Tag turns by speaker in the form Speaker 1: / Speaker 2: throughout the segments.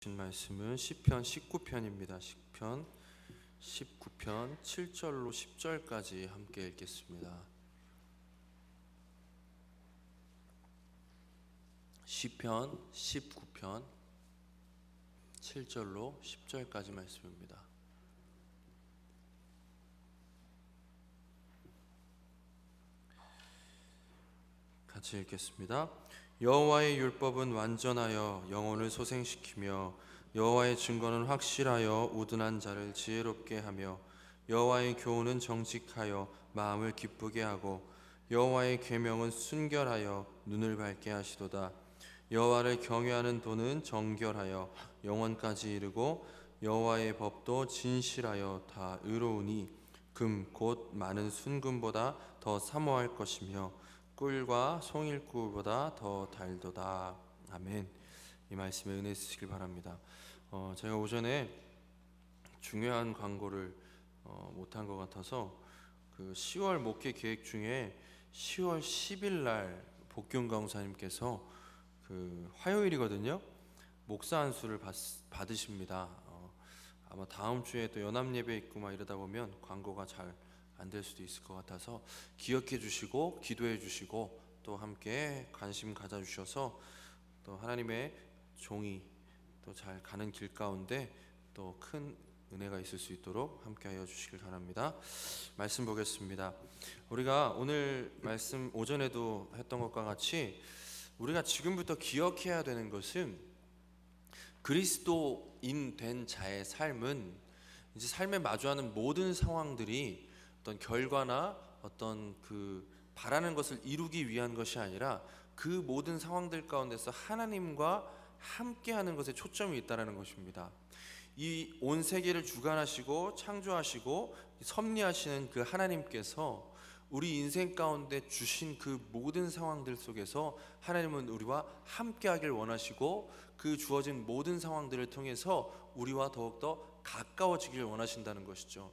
Speaker 1: 말씀은 시편 19편입니다. 시편 19편 7절로 10절까지 함께 읽겠습니다. 시편 19편 7절로 10절까지 말씀입니다. 같이 읽겠습니다. 여호와의 율법은 완전하여 영혼을 소생시키며 여호와의 증거는 확실하여 우둔한 자를 지혜롭게 하며 여호와의 교훈은 정직하여 마음을 기쁘게 하고 여호와의 계명은 순결하여 눈을 밝게 하시도다. 여호와를 경외하는 도는 정결하여 영원까지 이르고 여호와의 법도 진실하여 다 의로우니 금 곧 많은 순금보다 더 사모할 것이며 꿀과 송일꿀보다 더 달도다. 아멘. 이 말씀에 은혜 쓰시길 바랍니다. 제가 오전에 중요한 광고를 못한 것 같아서 그 10월 목회 계획 중에 10월 10일 날 복균 강사님께서 그 화요일이거든요. 목사 안수를 받으십니다. 아마 다음 주에 또 연합 예배 있고 막 이러다 보면 광고가 잘 안 될 수도 있을 것 같아서 기억해 주시고 기도해 주시고 또 함께 관심 가져 주셔서 또 하나님의 종이 또 잘 가는 길 가운데 또 큰 은혜가 있을 수 있도록 함께 하여 주시길 바랍니다. 말씀 보겠습니다. 우리가 오늘 말씀 오전에도 했던 것과 같이 우리가 지금부터 기억해야 되는 것은 그리스도인 된 자의 삶은 이제 삶에 마주하는 모든 상황들이 어떤 결과나 어떤 그 바라는 것을 이루기 위한 것이 아니라 그 모든 상황들 가운데서 하나님과 함께하는 것에 초점이 있다는 것입니다. 이 온 세계를 주관하시고 창조하시고 섭리하시는 그 하나님께서 우리 인생 가운데 주신 그 모든 상황들 속에서 하나님은 우리와 함께하길 원하시고 그 주어진 모든 상황들을 통해서 우리와 더욱더 가까워지길 원하신다는 것이죠.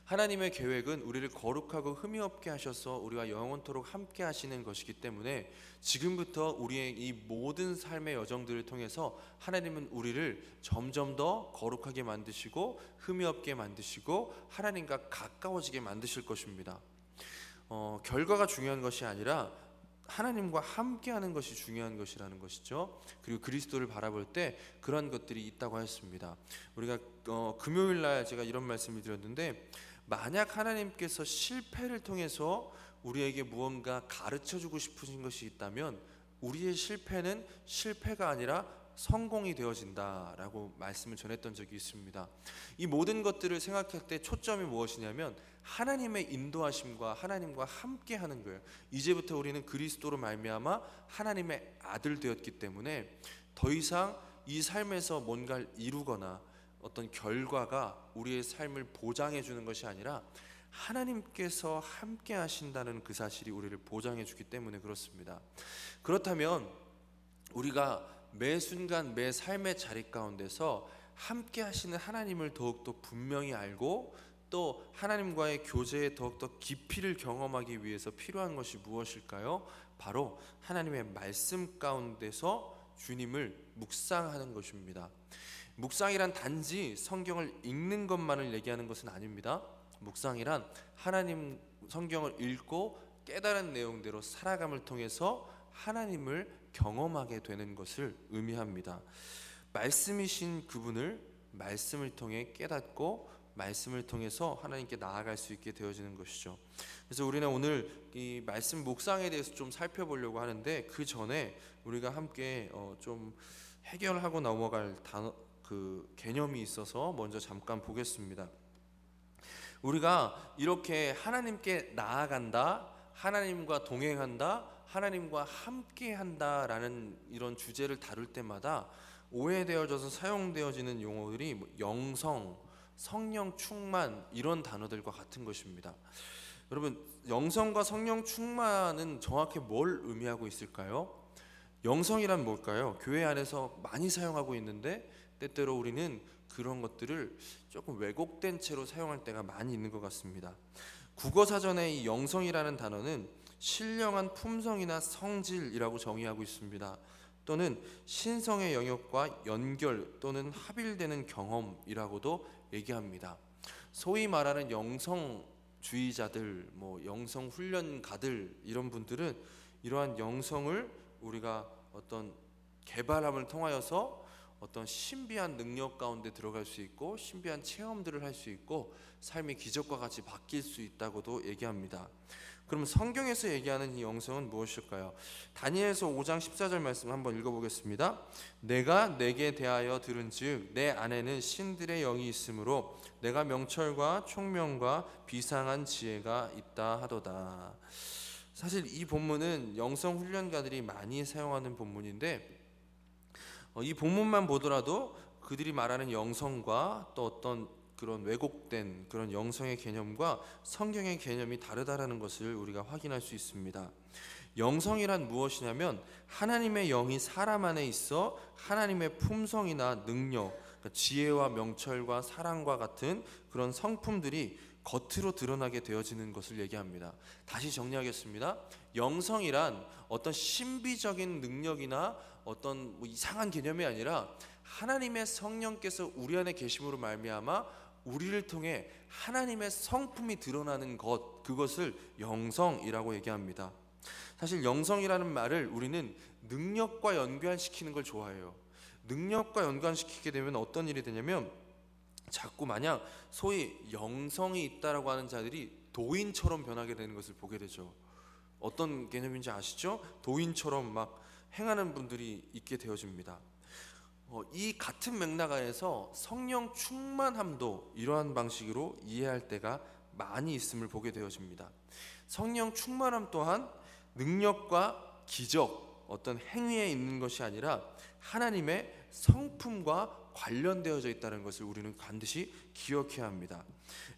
Speaker 1: 하나님의 계획은 우리를 거룩하고 흠이 없게 하셔서 우리와 영원토록 함께 하시는 것이기 때문에 지금부터 우리의 이 모든 삶의 여정들을 통해서 하나님은 우리를 점점 더 거룩하게 만드시고 흠이 없게 만드시고 하나님과 가까워지게 만드실 것입니다. 결과가 중요한 것이 아니라 하나님과 함께하는 것이 중요한 것이라는 것이죠. 그리고 그리스도를 바라볼 때 그런 것들이 있다고 했습니다. 우리가 금요일 날 제가 이런 말씀을 드렸는데 만약 하나님께서 실패를 통해서 우리에게 무언가 가르쳐주고 싶으신 것이 있다면 우리의 실패는 실패가 아니라 성공이 되어진다라고 말씀을 전했던 적이 있습니다. 이 모든 것들을 생각할 때 초점이 무엇이냐면 하나님의 인도하심과 하나님과 함께하는 거예요. 이제부터 우리는 그리스도로 말미암아 하나님의 아들 되었기 때문에 더 이상 이 삶에서 뭔가를 이루거나 어떤 결과가 우리의 삶을 보장해 주는 것이 아니라 하나님께서 함께 하신다는 그 사실이 우리를 보장해 주기 때문에 그렇습니다. 그렇다면 우리가 매 순간 매 삶의 자리 가운데서 함께 하시는 하나님을 더욱더 분명히 알고 또 하나님과의 교제에 더욱더 깊이를 경험하기 위해서 필요한 것이 무엇일까요? 바로 하나님의 말씀 가운데서 주님을 묵상하는 것입니다. 묵상이란 단지 성경을 읽는 것만을 얘기하는 것은 아닙니다. 묵상이란 하나님 성경을 읽고 깨달은 내용대로 살아감을 통해서 하나님을 경험하게 되는 것을 의미합니다. 말씀이신 그분을 말씀을 통해 깨닫고 말씀을 통해서 하나님께 나아갈 수 있게 되어지는 것이죠. 그래서 우리는 오늘 이 말씀 묵상에 대해서 좀 살펴보려고 하는데 그 전에 우리가 함께 좀 해결하고 넘어갈 그 개념이 있어서 먼저 잠깐 보겠습니다. 우리가 이렇게 하나님께 나아간다, 하나님과 동행한다, 하나님과 함께한다라는 이런 주제를 다룰 때마다 오해되어져서 사용되어지는 용어들이 영성, 성령 충만 이런 단어들과 같은 것입니다. 여러분, 영성과 성령 충만은 정확히 뭘 의미하고 있을까요? 영성이란 뭘까요? 교회 안에서 많이 사용하고 있는데 때때로 우리는 그런 것들을 조금 왜곡된 채로 사용할 때가 많이 있는 것 같습니다. 국어사전에 이 영성이라는 단어는 신령한 품성이나 성질이라고 정의하고 있습니다. 또는 신성의 영역과 연결 또는 합일되는 경험이라고도 얘기합니다. 소위 말하는 영성주의자들, 영성 훈련가들, 이런 분들은 이러한 영성을 우리가 어떤 개발함을 통하여서 어떤 신비한 능력 가운데 들어갈 수 있고 신비한 체험들을 할 수 있고 삶이 기적과 같이 바뀔 수 있다고도 얘기합니다. 그럼 성경에서 얘기하는 이 영성은 무엇일까요? 다니엘서 5장 14절 말씀 한번 읽어보겠습니다. 내가 내게 대하여 들은즉 내 안에는 신들의 영이 있으므로 내가 명철과 총명과 비상한 지혜가 있다 하도다. 사실 이 본문은 영성 훈련가들이 많이 사용하는 본문인데, 이 본문만 보더라도 그들이 말하는 영성과 또 어떤 그런 왜곡된 그런 영성의 개념과 성경의 개념이 다르다라는 것을 우리가 확인할 수 있습니다. 영성이란 무엇이냐면 하나님의 영이 사람 안에 있어 하나님의 품성이나 능력, 그러니까 지혜와 명철과 사랑과 같은 그런 성품들이 겉으로 드러나게 되어지는 것을 얘기합니다. 다시 정리하겠습니다. 영성이란 어떤 신비적인 능력이나 어떤 이상한 개념이 아니라 하나님의 성령께서 우리 안에 계심으로 말미암아 우리를 통해 하나님의 성품이 드러나는 것, 그것을 영성이라고 얘기합니다. 사실 영성이라는 말을 우리는 능력과 연관시키는 걸 좋아해요. 능력과 연관시키게 되면 어떤 일이 되냐면 자꾸 마냥 소위 영성이 있다라고 하는 자들이 도인처럼 변하게 되는 것을 보게 되죠. 어떤 개념인지 아시죠? 도인처럼 막 행하는 분들이 있게 되어집니다. 이 같은 맥락 안에서 성령 충만함도 이러한 방식으로 이해할 때가 많이 있음을 보게 되어집니다. 성령 충만함 또한 능력과 기적, 어떤 행위에 있는 것이 아니라 하나님의 성품과 관련되어져 있다는 것을 우리는 반드시 기억해야 합니다.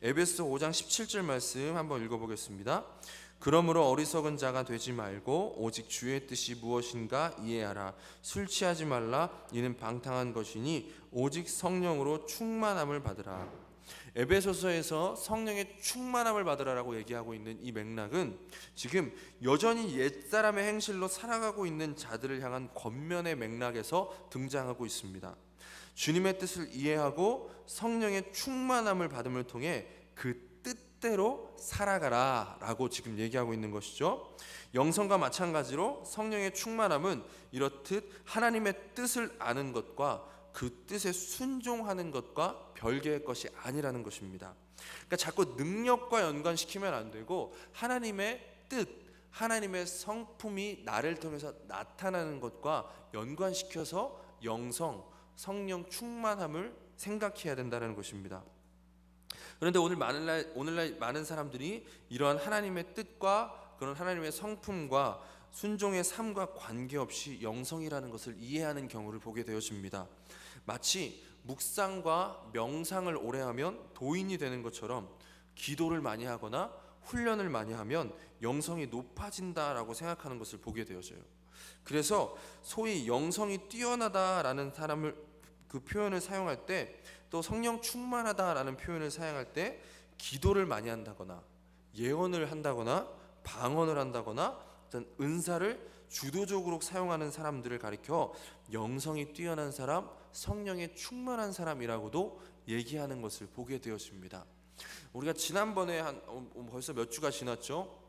Speaker 1: 에베소 5장 17절 말씀 한번 읽어보겠습니다. 그러므로 어리석은 자가 되지 말고 오직 주의 뜻이 무엇인가 이해하라. 술 취하지 말라. 이는 방탕한 것이니 오직 성령으로 충만함을 받으라. 에베소서에서 성령의 충만함을 받으라라고 얘기하고 있는 이 맥락은 지금 여전히 옛사람의 행실로 살아가고 있는 자들을 향한 권면의 맥락에서 등장하고 있습니다. 주님의 뜻을 이해하고 성령의 충만함을 받음을 통해 그 뜻대로 살아가라 라고 지금 얘기하고 있는 것이죠. 영성과 마찬가지로 성령의 충만함은 이렇듯 하나님의 뜻을 아는 것과 그 뜻에 순종하는 것과 별개의 것이 아니라는 것입니다. 그러니까 자꾸 능력과 연관시키면 안 되고 하나님의 뜻, 하나님의 성품이 나를 통해서 나타나는 것과 연관시켜서 영성, 성령 충만함을 생각해야 된다는 것입니다. 그런데 오늘날 많은 사람들이 이러한 하나님의 뜻과 그런 하나님의 성품과 순종의 삶과 관계없이 영성이라는 것을 이해하는 경우를 보게 되어집니다. 마치 묵상과 명상을 오래 하면 도인이 되는 것처럼 기도를 많이 하거나 훈련을 많이 하면 영성이 높아진다라고 생각하는 것을 보게 되어져요. 그래서 소위 영성이 뛰어나다라는 사람을 그 표현을 사용할 때, 또 성령 충만하다라는 표현을 사용할 때 기도를 많이 한다거나 예언을 한다거나 방언을 한다거나 어떤 은사를 주도적으로 사용하는 사람들을 가리켜 영성이 뛰어난 사람, 성령에 충만한 사람이라고도 얘기하는 것을 보게 되었습니다. 우리가 지난번에 벌써 몇 주가 지났죠.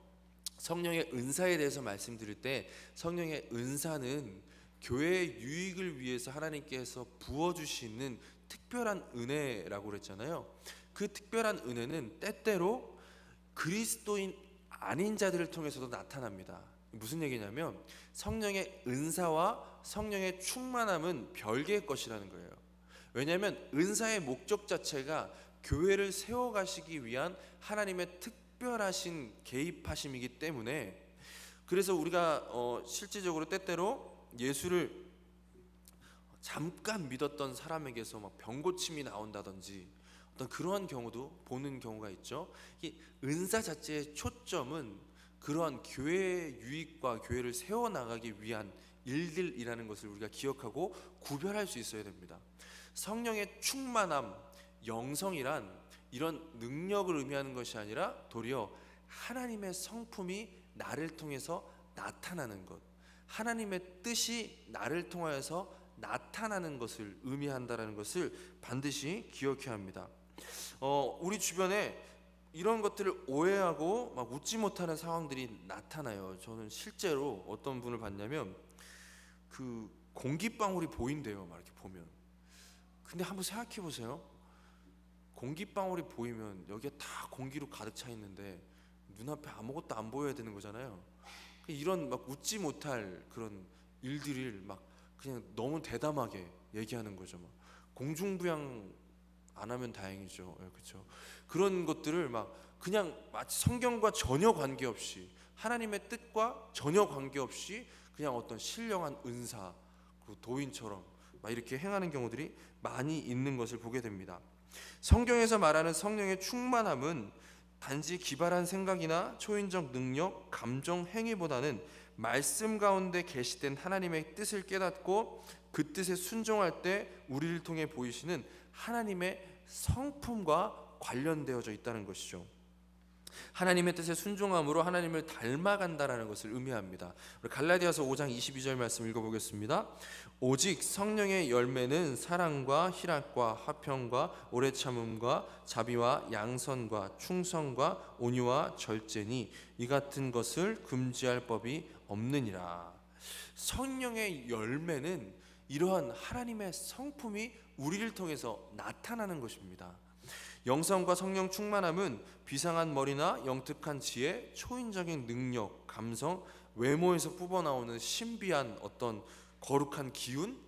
Speaker 1: 성령의 은사에 대해서 말씀드릴 때 성령의 은사는 교회의 유익을 위해서 하나님께서 부어주시는 특별한 은혜라고 그랬잖아요. 그 특별한 은혜는 때때로 그리스도인 아닌 자들을 통해서도 나타납니다. 무슨 얘기냐면 성령의 은사와 성령의 충만함은 별개의 것이라는 거예요. 왜냐하면 은사의 목적 자체가 교회를 세워가시기 위한 하나님의 특별하신 개입하심이기 때문에, 그래서 우리가 실질적으로 때때로 예수를 잠깐 믿었던 사람에게서 막 병고침이 나온다든지 어떤 그러한 경우도 보는 경우가 있죠. 이 은사 자체의 초점은 그러한 교회의 유익과 교회를 세워나가기 위한 일들이라는 것을 우리가 기억하고 구별할 수 있어야 됩니다. 성령의 충만함, 영성이란 이런 능력을 의미하는 것이 아니라 도리어 하나님의 성품이 나를 통해서 나타나는 것, 하나님의 뜻이 나를 통하여서 나타나는 것을 의미한다라는 것을 반드시 기억해야 합니다. 우리 주변에 이런 것들을 오해하고 막 웃지 못하는 상황들이 나타나요. 저는 실제로 어떤 분을 봤냐면 그 공기방울이 보인대요. 막 이렇게 보면. 근데 한번 생각해 보세요. 공기방울이 보이면 여기에 다 공기로 가득 차 있는데 눈앞에 아무것도 안 보여야 되는 거잖아요. 이런 막 웃지 못할 그런 일들을 막 그냥 너무 대담하게 얘기하는 거죠. 막 공중부양 안 하면 다행이죠. 그렇죠. 그런 것들을 막 그냥 마치 성경과 전혀 관계없이, 하나님의 뜻과 전혀 관계없이 그냥 어떤 신령한 은사, 그리고 도인처럼 막 이렇게 행하는 경우들이 많이 있는 것을 보게 됩니다. 성경에서 말하는 성령의 충만함은 단지 기발한 생각이나 초인적 능력, 감정, 행위보다는 말씀 가운데 계시된 하나님의 뜻을 깨닫고 그 뜻에 순종할 때 우리를 통해 보이시는 하나님의 성품과 관련되어져 있다는 것이죠. 하나님의 뜻에 순종함으로 하나님을 닮아간다라는 것을 의미합니다. 우리 갈라디아서 5장 22절 말씀 읽어보겠습니다. 오직 성령의 열매는 사랑과 희락과 화평과 오래 참음과 자비와 양선과 충성과 온유와 절제니 이 같은 것을 금지할 법이 없느니라. 성령의 열매는 이러한 하나님의 성품이 우리를 통해서 나타나는 것입니다. 영성과 성령 충만함은 비상한 머리나 영특한 지혜, 초인적인 능력, 감성, 외모에서 뿜어나오는 신비한 어떤 거룩한 기운,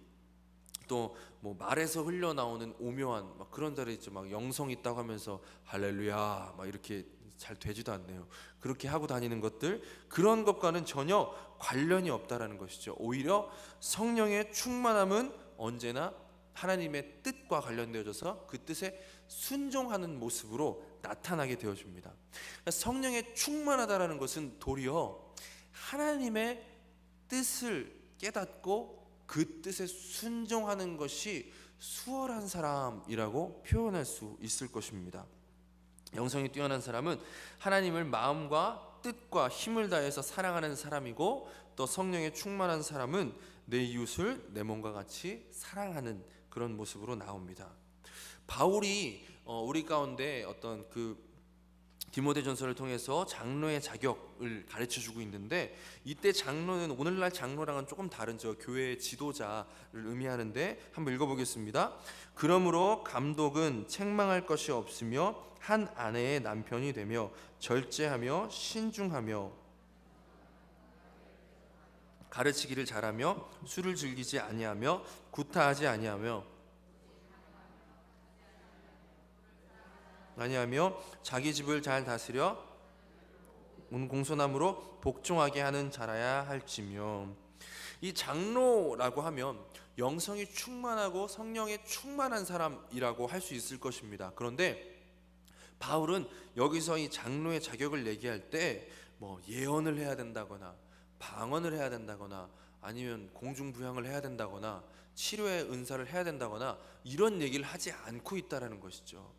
Speaker 1: 또 뭐 말에서 흘러나오는 오묘한 막 그런 자리 있죠. 막 영성 있다고 하면서 할렐루야 막 이렇게 잘 되지도 않네요. 그렇게 하고 다니는 것들, 그런 것과는 전혀 관련이 없다라는 것이죠. 오히려 성령의 충만함은 언제나 하나님의 뜻과 관련되어져서 그 뜻에 순종하는 모습으로 나타나게 되어집니다. 성령에 충만하다라는 것은 도리어 하나님의 뜻을 깨닫고 그 뜻에 순종하는 것이 수월한 사람이라고 표현할 수 있을 것입니다. 영성이 뛰어난 사람은 하나님을 마음과 뜻과 힘을 다해서 사랑하는 사람이고, 또 성령에 충만한 사람은 내 이웃을 내 몸과 같이 사랑하는 그런 모습으로 나옵니다. 바울이 우리 가운데 어떤 그 디모데전서를 통해서 장로의 자격을 가르쳐주고 있는데, 이때 장로는 오늘날 장로랑은 조금 다른죠. 교회의 지도자를 의미하는데 한번 읽어보겠습니다. 그러므로 감독은 책망할 것이 없으며 한 아내의 남편이 되며 절제하며 신중하며 가르치기를 잘하며 술을 즐기지 아니하며 구타하지 아니하며 자기 집을 잘 다스려 공손함으로 복종하게 하는 자라야 할지며. 이 장로라고 하면 영성이 충만하고 성령에 충만한 사람이라고 할 수 있을 것입니다. 그런데 바울은 여기서 이 장로의 자격을 얘기할 때 뭐 예언을 해야 된다거나 방언을 해야 된다거나 아니면 공중부양을 해야 된다거나 치료의 은사를 해야 된다거나 이런 얘기를 하지 않고 있다라는 것이죠.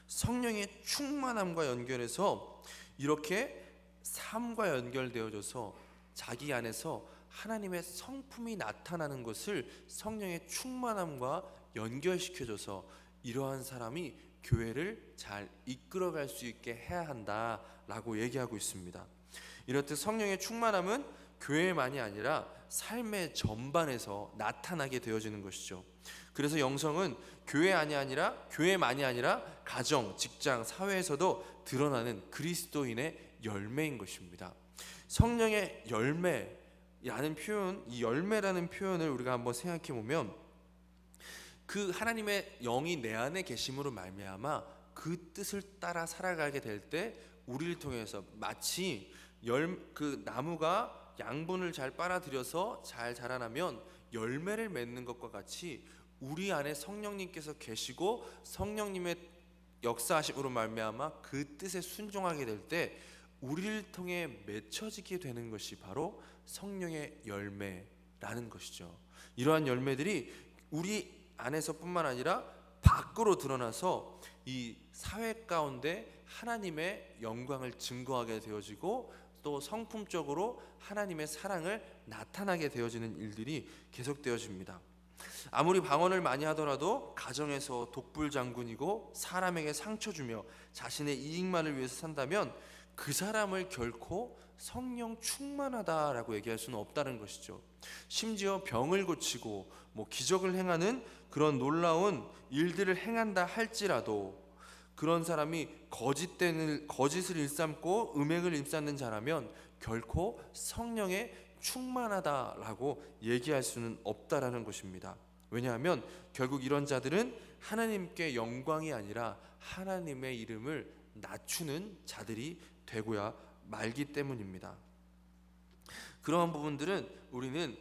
Speaker 1: 성령의 충만함과 연결해서 이렇게 삶과 연결되어져서 자기 안에서 하나님의 성품이 나타나는 것을 성령의 충만함과 연결시켜줘서 이러한 사람이 교회를 잘 이끌어갈 수 있게 해야 한다라고 얘기하고 있습니다. 이렇듯 성령의 충만함은 교회만이 아니라 삶의 전반에서 나타나게 되어지는 것이죠. 그래서 영성은 교회만이 아니라 가정, 직장, 사회에서도 드러나는 그리스도인의 열매인 것입니다. 성령의 열매라는 표현, 이 열매라는 표현을 우리가 한번 생각해 보면 그 하나님의 영이 내 안에 계심으로 말미암아 그 뜻을 따라 살아가게 될 때 우리를 통해서 마치 그 나무가 양분을 잘 빨아들여서 잘 자라나면 열매를 맺는 것과 같이 우리 안에 성령님께서 계시고 성령님의 역사하심으로 말미암아 그 뜻에 순종하게 될 때 우리를 통해 맺혀지게 되는 것이 바로 성령의 열매라는 것이죠. 이러한 열매들이 우리 안에서뿐만 아니라 밖으로 드러나서 이 사회 가운데 하나님의 영광을 증거하게 되어지고 또 성품적으로 하나님의 사랑을 나타나게 되어지는 일들이 계속되어집니다. 아무리 방언을 많이 하더라도 가정에서 독불장군이고 사람에게 상처 주며 자신의 이익만을 위해서 산다면 그 사람을 결코 성령 충만하다라고 얘기할 수는 없다는 것이죠. 심지어 병을 고치고 기적을 행하는 그런 놀라운 일들을 행한다 할지라도 그런 사람이 거짓을 일삼고 음행을 일삼는 자라면 결코 성령에 충만하다라고 얘기할 수는 없다라는 것입니다. 왜냐하면 결국 이런 자들은 하나님께 영광이 아니라 하나님의 이름을 낮추는 자들이 되고야 말기 때문입니다. 그러한 부분들은 우리는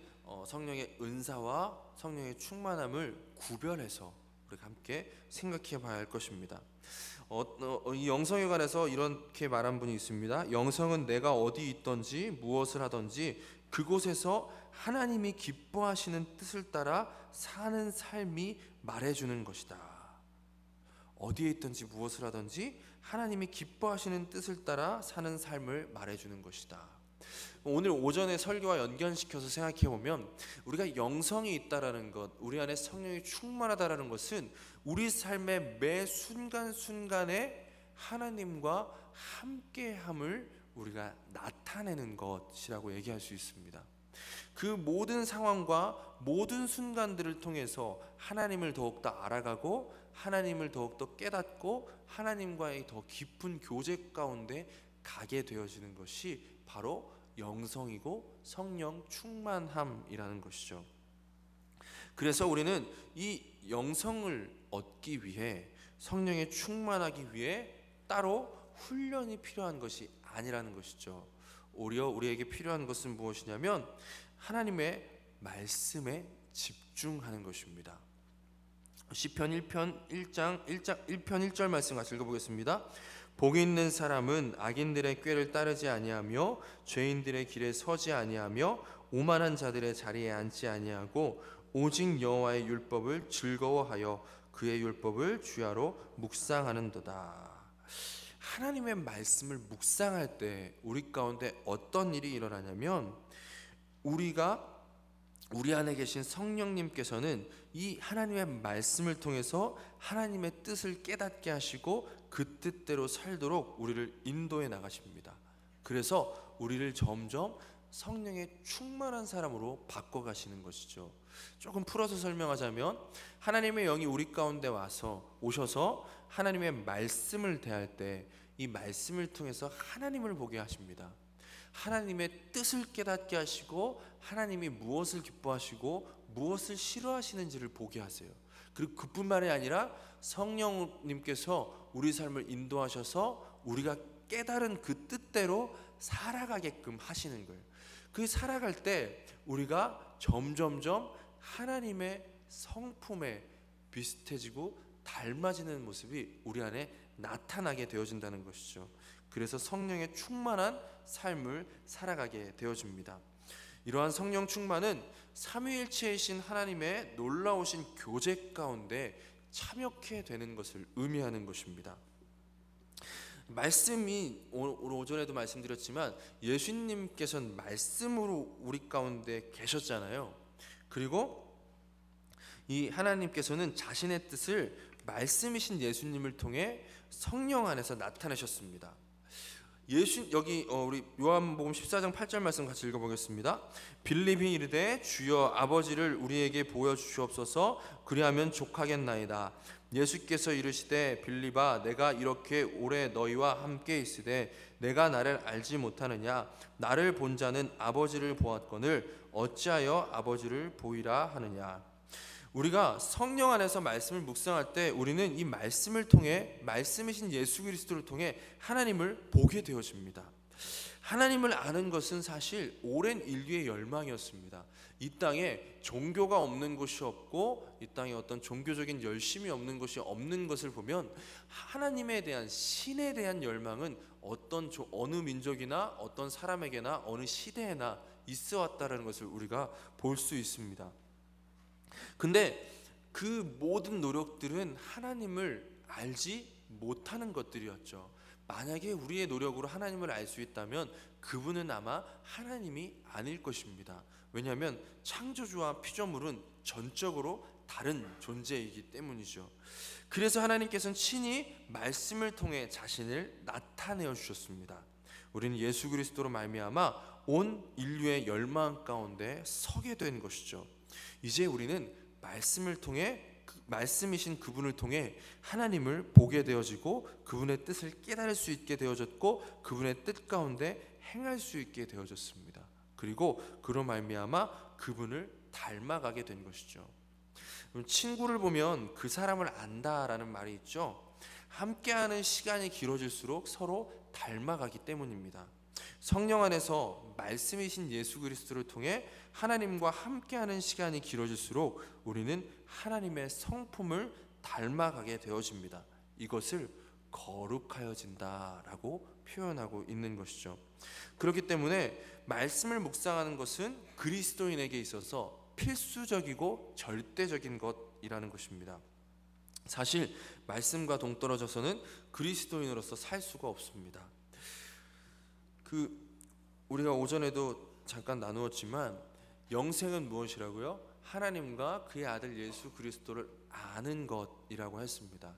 Speaker 1: 성령의 은사와 성령의 충만함을 구별해서 우리가 함께 생각해 봐야 할 것입니다. 이 영성에 관해서 이렇게 말한 분이 있습니다. 영성은 내가 어디 있든지 무엇을 하든지 그곳에서 하나님이 기뻐하시는 뜻을 따라 사는 삶이 말해주는 것이다. 어디에 있든지 무엇을 하든지 하나님이 기뻐하시는 뜻을 따라 사는 삶을 말해주는 것이다. 오늘 오전에 설교와 연결시켜서 생각해보면 우리가 영성이 있다라는 것, 우리 안에 성령이 충만하다라는 것은 우리 삶의 매 순간순간에 하나님과 함께함을 우리가 나타내는 것이라고 얘기할 수 있습니다. 그 모든 상황과 모든 순간들을 통해서 하나님을 더욱더 알아가고 하나님을 더욱더 깨닫고 하나님과의 더 깊은 교제 가운데 가게 되어지는 것이 바로 영성이고 성령 충만함이라는 것이죠. 그래서 우리는 이 영성을 얻기 위해 성령에 충만하기 위해 따로 훈련이 필요한 것이 아니라는 것이죠. 오히려 우리에게 필요한 것은 무엇이냐면 하나님의 말씀에 집중하는 것입니다. 시편 1편 1절 말씀 같이 읽어보겠습니다. 복이 있는 사람은 악인들의 꾀를 따르지 아니하며 죄인들의 길에 서지 아니하며 오만한 자들의 자리에 앉지 아니하고 오직 여호와의 율법을 즐거워하여 그의 율법을 주야로 묵상하는도다. 하나님의 말씀을 묵상할 때 우리 가운데 어떤 일이 일어나냐면 우리 안에 계신 성령님께서는 이 하나님의 말씀을 통해서 하나님의 뜻을 깨닫게 하시고 그 뜻대로 살도록 우리를 인도해 나가십니다. 그래서 우리를 점점 성령의 충만한 사람으로 바꿔가시는 것이죠. 조금 풀어서 설명하자면 하나님의 영이 우리 가운데 오셔서 하나님의 말씀을 대할 때 이 말씀을 통해서 하나님을 보게 하십니다. 하나님의 뜻을 깨닫게 하시고 하나님이 무엇을 기뻐하시고 무엇을 싫어하시는지를 보게 하세요. 그리고 그뿐만이 아니라 성령님께서 우리 삶을 인도하셔서 우리가 깨달은 그 뜻대로 살아가게끔 하시는 거예요. 그 살아갈 때 우리가 점점점 하나님의 성품에 비슷해지고 닮아지는 모습이 우리 안에 나타나게 되어진다는 것이죠. 그래서 성령의 충만한 삶을 살아가게 되어집니다. 이러한 성령 충만은 삼위일체이신 하나님의 놀라우신 교제 가운데 참여케 되는 것을 의미하는 것입니다. 말씀이 오전에도 말씀드렸지만 예수님께서는 말씀으로 우리 가운데 계셨잖아요. 그리고 이 하나님께서는 자신의 뜻을 말씀이신 예수님을 통해 성령 안에서 나타내셨습니다. 여기 우리 요한복음 14장 8절 말씀 같이 읽어보겠습니다. 빌립이 이르되 주여 아버지를 우리에게 보여주시옵소서 그리하면 족하겠나이다. 예수께서 이르시되 빌립아 내가 이렇게 오래 너희와 함께 있으되 내가 나를 알지 못하느냐 나를 본 자는 아버지를 보았거늘 어찌하여 아버지를 보이라 하느냐. 우리가 성령 안에서 말씀을 묵상할 때 우리는 이 말씀을 통해 말씀이신 예수 그리스도를 통해 하나님을 보게 되어집니다. 하나님을 아는 것은 사실 오랜 인류의 열망이었습니다. 이 땅에 종교가 없는 곳이 없고 이 땅에 어떤 종교적인 열심이 없는 것이 없는 것을 보면 하나님에 대한 신에 대한 열망은 어느 민족이나 어떤 사람에게나 어느 시대에나 있어 왔다는 것을 우리가 볼 수 있습니다. 근데 그 모든 노력들은 하나님을 알지 못하는 것들이었죠. 만약에 우리의 노력으로 하나님을 알 수 있다면 그분은 아마 하나님이 아닐 것입니다. 왜냐하면 창조주와 피조물은 전적으로 다른 존재이기 때문이죠. 그래서 하나님께서는 친히 말씀을 통해 자신을 나타내어 주셨습니다. 우리는 예수 그리스도로 말미암아 온 인류의 열망 가운데 서게 된 것이죠. 이제 우리는 말씀을 통해 말씀이신 그분을 통해 하나님을 보게 되어지고 그분의 뜻을 깨달을 수 있게 되어졌고 그분의 뜻 가운데 행할 수 있게 되어졌습니다. 그리고 그로 말미암아 그분을 닮아가게 된 것이죠. 친구를 보면 그 사람을 안다라는 말이 있죠. 함께하는 시간이 길어질수록 서로 닮아가기 때문입니다. 성령 안에서 말씀이신 예수 그리스도를 통해 하나님과 함께하는 시간이 길어질수록 우리는 하나님의 성품을 닮아가게 되어집니다. 이것을 거룩하여진다라고 표현하고 있는 것이죠. 그렇기 때문에 말씀을 묵상하는 것은 그리스도인에게 있어서 필수적이고 절대적인 것이라는 것입니다. 사실 말씀과 동떨어져서는 그리스도인으로서 살 수가 없습니다. 우리가 오전에도 잠깐 나누었지만 영생은 무엇이라고요? 하나님과 그의 아들 예수 그리스도를 아는 것이라고 했습니다.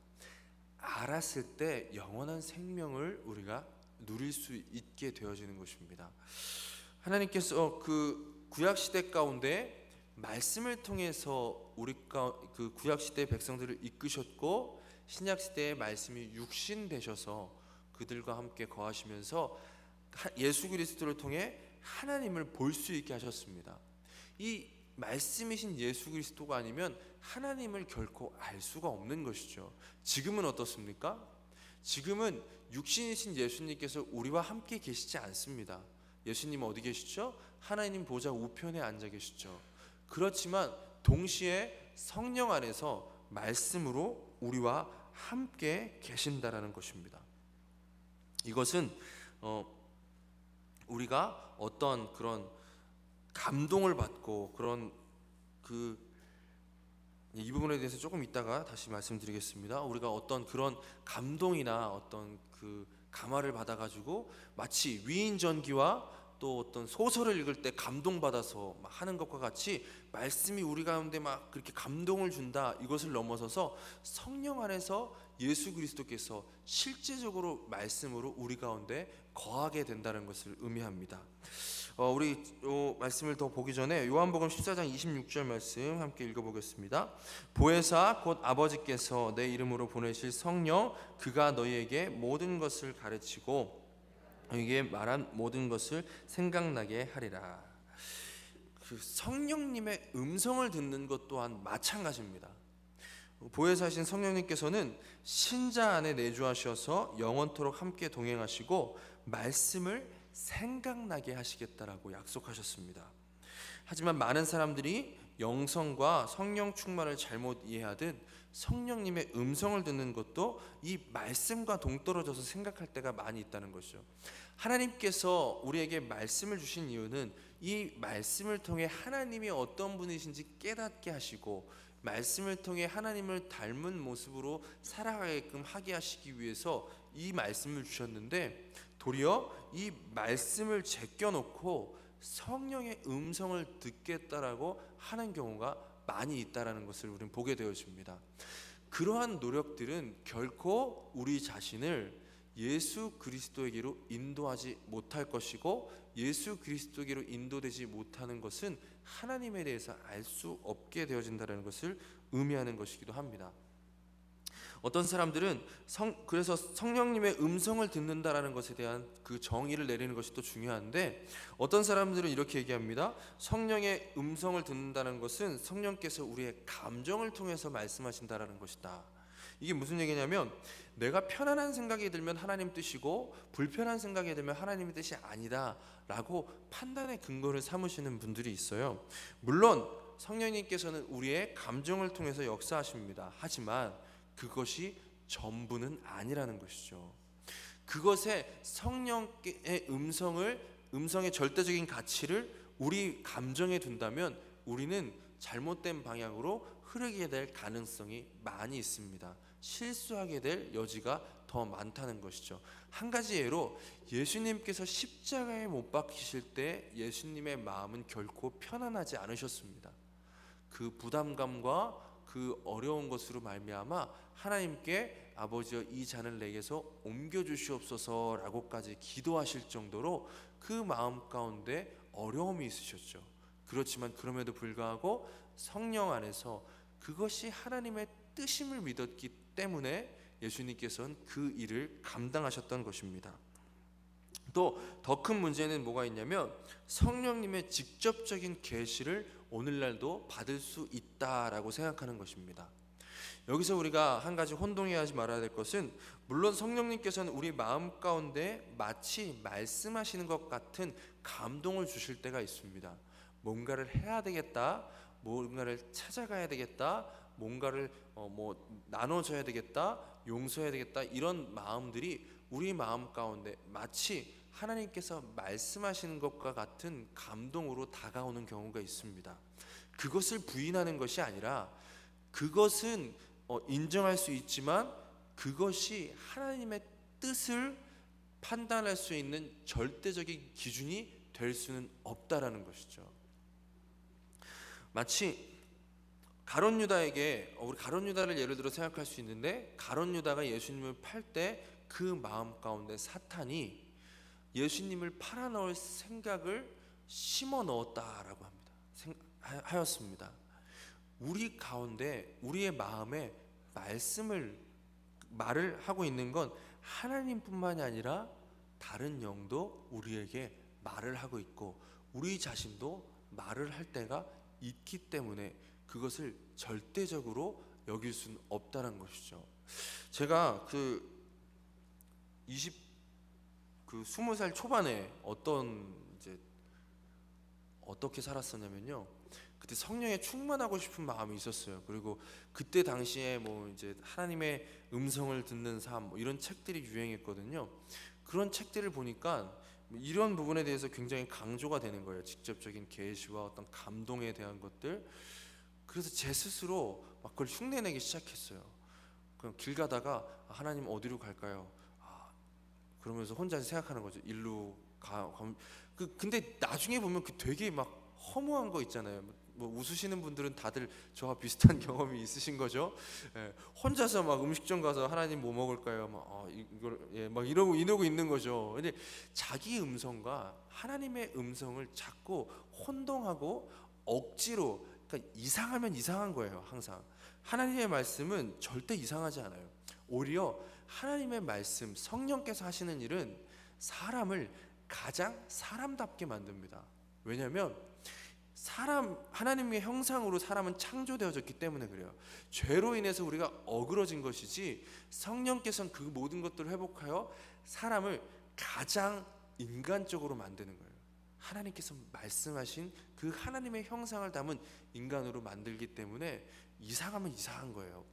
Speaker 1: 알았을 때 영원한 생명을 우리가 누릴 수 있게 되어지는 것입니다. 하나님께서 그 구약 시대 가운데 말씀을 통해서 우리가 그 구약 시대 백성들을 이끄셨고 신약 시대의 말씀이 육신 되셔서 그들과 함께 거하시면서 예수 그리스도를 통해 하나님을 볼 수 있게 하셨습니다. 이 말씀이신 예수 그리스도가 아니면 하나님을 결코 알 수가 없는 것이죠. 지금은 어떻습니까? 지금은 육신이신 예수님께서 우리와 함께 계시지 않습니다. 예수님은 어디 계시죠? 하나님 보좌 우편에 앉아 계시죠. 그렇지만 동시에 성령 안에서 말씀으로 우리와 함께 계신다라는 것입니다. 이것은 우리가 어떤 그런 감동을 받고 그런 이 부분에 대해서 조금 이따가 다시 말씀드리겠습니다. 우리가 어떤 그런 감동이나 어떤 그 감화를 받아가지고 마치 위인전기와 또 어떤 소설을 읽을 때 감동받아서 막 하는 것과 같이 말씀이 우리 가운데 막 그렇게 감동을 준다, 이것을 넘어서서 성령 안에서 예수 그리스도께서 실제적으로 말씀으로 우리 가운데 거하게 된다는 것을 의미합니다. 우리 말씀을 더 보기 전에 요한복음 14장 26절 말씀 함께 읽어보겠습니다. 보혜사 곧 아버지께서 내 이름으로 보내실 성령 그가 너희에게 모든 것을 가르치고 너희에게 말한 모든 것을 생각나게 하리라. 그 성령님의 음성을 듣는 것 또한 마찬가지입니다. 보혜사신 성령님께서는 신자 안에 내주하셔서 영원토록 함께 동행하시고 말씀을 생각나게 하시겠다라고 약속하셨습니다. 하지만 많은 사람들이 영성과 성령 충만을 잘못 이해하듯 성령님의 음성을 듣는 것도 이 말씀과 동떨어져서 생각할 때가 많이 있다는 것이죠. 하나님께서 우리에게 말씀을 주신 이유는 이 말씀을 통해 하나님이 어떤 분이신지 깨닫게 하시고 말씀을 통해 하나님을 닮은 모습으로 살아가게끔 하게 하시기 위해서 이 말씀을 주셨는데, 도리어 이 말씀을 제껴놓고 성령의 음성을 듣겠다라고 하는 경우가 많이 있다라는 것을 우리는 보게 되어집니다. 그러한 노력들은 결코 우리 자신을 예수 그리스도에게로 인도하지 못할 것이고, 예수 그리스도에게로 인도되지 못하는 것은 하나님에 대해서 알 수 없게 되어진다는 것을 의미하는 것이기도 합니다. 어떤 사람들은 그래서 성령님의 음성을 듣는다라는 것에 대한 그 정의를 내리는 것이 또 중요한데, 어떤 사람들은 이렇게 얘기합니다. 성령의 음성을 듣는다는 것은 성령께서 우리의 감정을 통해서 말씀하신다라는 것이다. 이게 무슨 얘기냐면, 내가 편안한 생각이 들면 하나님 뜻이고 불편한 생각이 들면 하나님의 뜻이 아니다 라고 판단의 근거를 삼으시는 분들이 있어요. 물론 성령님께서는 우리의 감정을 통해서 역사하십니다. 하지만 그것이 전부는 아니라는 것이죠. 그것에 성령의 음성의 절대적인 가치를 우리 감정에 둔다면 우리는 잘못된 방향으로 흐르게 될 가능성이 많이 있습니다. 실수하게 될 여지가 더 많다는 것이죠. 한 가지 예로 예수님께서 십자가에 못 박히실 때 예수님의 마음은 결코 편안하지 않으셨습니다. 그 부담감과 그 어려운 것으로 말미암아 하나님께 아버지여 이 잔을 내게서 옮겨 주시옵소서라고까지 기도하실 정도로 그 마음 가운데 어려움이 있으셨죠. 그렇지만 그럼에도 불구하고 성령 안에서 그것이 하나님의 뜻임을 믿었기 때문에 예수님께서는 그 일을 감당하셨던 것입니다. 또 더 큰 문제는 뭐가 있냐면 성령님의 직접적인 계시를 오늘날도 받을 수 있다라고 생각하는 것입니다. 여기서 우리가 한 가지 혼동해하지 말아야 될 것은, 물론 성령님께서는 우리 마음 가운데 마치 말씀하시는 것 같은 감동을 주실 때가 있습니다. 뭔가를 해야 되겠다, 뭔가를 찾아가야 되겠다, 뭔가를 나눠줘야 되겠다, 용서해야 되겠다, 이런 마음들이 우리 마음 가운데 마치 하나님께서 말씀하시는 것과 같은 감동으로 다가오는 경우가 있습니다. 그것을 부인하는 것이 아니라, 그것은 인정할 수 있지만 그것이 하나님의 뜻을 판단할 수 있는 절대적인 기준이 될 수는 없다라는 것이죠. 마치 가룟 유다에게, 우리 가룟 유다를 예를 들어 생각할 수 있는데, 가룟 유다가 예수님을 팔 때 그 마음 가운데 사탄이 예수님을 팔아 넣을 생각을 심어 넣었다라고 하였습니다. 우리 가운데, 우리의 마음에 말을 하고 있는 건 하나님뿐만이 아니라 다른 영도 우리에게 말을 하고 있고, 우리 자신도 말을 할 때가 있기 때문에 그것을 절대적으로 여길 수는 없다는 것이죠. 제가 20살 초반에 어떻게 살았었냐면요, 그때 성령에 충만하고 싶은 마음이 있었어요. 그리고 그때 당시에 이제 하나님의 음성을 듣는 삶, 이런 책들이 유행했거든요. 그런 책들을 보니까 이런 부분에 대해서 굉장히 강조가 되는 거예요. 직접적인 계시와 어떤 감동에 대한 것들. 그래서 제 스스로 막 그걸 흉내내기 시작했어요. 그냥 길 가다가 하나님 어디로 갈까요? 그러면서 혼자 생각하는 거죠. 일로 근데 나중에 보면 되게 막 허무한 거 있잖아요. 웃으시는 분들은 다들 저와 비슷한 경험이 있으신 거죠. 혼자서 막 음식점 가서 하나님 뭐 먹을까요? 막 이러고 있는 거죠. 근데 자기 음성과 하나님의 음성을 자꾸 혼동하고 억지로, 그러니까 이상하면 이상한 거예요. 항상 하나님의 말씀은 절대 이상하지 않아요. 오히려 하나님의 말씀, 성령께서 하시는 일은 사람을 가장 사람답게 만듭니다. 왜냐하면 하나님의 형상으로 사람은 창조되어졌기 때문에 그래요. 죄로 인해서 우리가 어그러진 것이지, 성령께서는 그 모든 것들을 회복하여 사람을 가장 인간적으로 만드는 거예요. 하나님께서 말씀하신 그 하나님의 형상을 담은 인간으로 만들기 때문에 이상하면 이상한 거예요.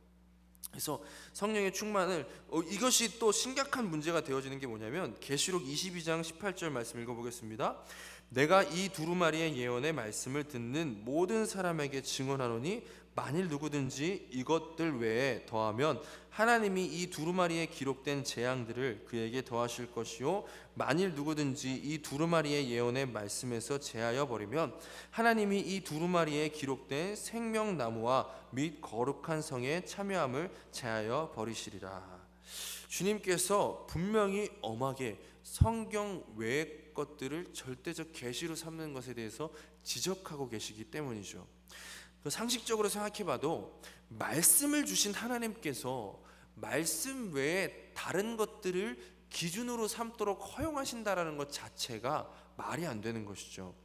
Speaker 1: 그래서 성령의 충만을, 이것이 또 심각한 문제가 되어지는 게 뭐냐면, 계시록 22장 18절 말씀 읽어보겠습니다. 내가 이 두루마리의 예언의 말씀을 듣는 모든 사람에게 증언하노니, 만일 누구든지 이것들 외에 더하면 하나님이 이 두루마리에 기록된 재앙들을 그에게 더하실 것이요, 만일 누구든지 이 두루마리의 예언의 말씀에서 제하여 버리면 하나님이 이 두루마리에 기록된 생명나무와 및 거룩한 성에 참여함을 제하여 버리시리라. 주님께서 분명히 엄하게 성경 외의 것들을 절대적 계시로 삼는 것에 대해서 지적하고 계시기 때문이죠. 상식적으로 생각해봐도 말씀을 주신 하나님께서 말씀 외에 다른 것들을 기준으로 삼도록 허용하신다라는 것 자체가 말이 안 되는 것이죠.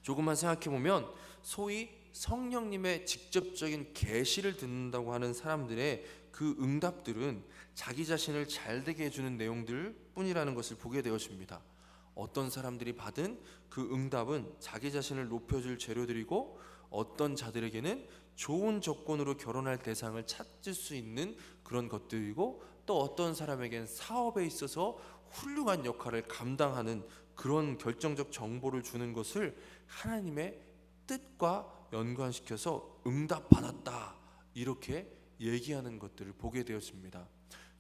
Speaker 1: 조금만 생각해보면, 소위 성령님의 직접적인 계시를 듣는다고 하는 사람들의 그 응답들은 자기 자신을 잘되게 해주는 내용들 뿐이라는 것을 보게 되어집니다. 어떤 사람들이 받은 그 응답은 자기 자신을 높여줄 재료들이고, 어떤 자들에게는 좋은 조건으로 결혼할 대상을 찾을 수 있는 그런 것들이고, 또 어떤 사람에게는 사업에 있어서 훌륭한 역할을 감당하는 그런 결정적 정보를 주는 것을 하나님의 뜻과 연관시켜서 응답받았다 이렇게 얘기하는 것들을 보게 되어집니다.